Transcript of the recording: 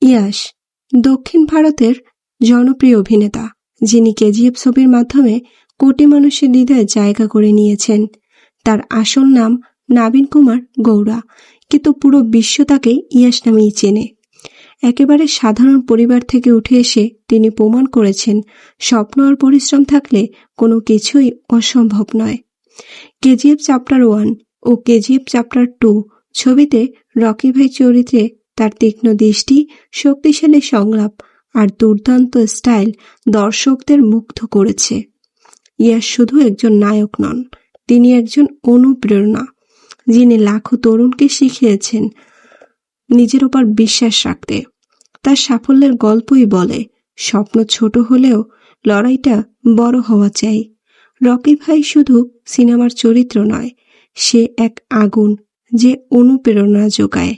ইয়াশ দক্ষিণ ভারতের জনপ্রিয় অভিনেতা, যিনি কেজিএফ ছবির মাধ্যমে কোটি মানুষের হৃদয়ে জায়গা করে নিয়েছেন। তার আসল নাম নবীন কুমার গৌড়া, কিন্তু পুরো বিশ্ব তাকে ইয়াশ নামেই চেনে। একেবারে সাধারণ পরিবার থেকে উঠে এসে তিনি প্রমাণ করেছেন, স্বপ্ন আর পরিশ্রম থাকলে কোনো কিছুই অসম্ভব নয়। কেজিএফ চ্যাপ্টার 1 ও কেজিএফ চ্যাপ্টার 2 ছবিতে রকি ভাই চরিত্রে তার তীক্ষ্ণ দৃষ্টি, শক্তিশালী সংলাপ আর দুর্দান্ত স্টাইল দর্শকদের মুগ্ধ করেছে। ইয়াশ শুধু একজন নায়ক নন, তিনি একজন অনুপ্রেরণা, যিনি লাখো তরুণকে শিখিয়েছেন নিজের ওপর বিশ্বাস রাখতে। তার সাফল্যের গল্পই বলে, স্বপ্ন ছোট হলেও লড়াইটা বড় হওয়া চাই। রকি ভাই শুধু সিনেমার চরিত্র নয়, সে এক আগুন যে অনুপ্রেরণা যোগায়।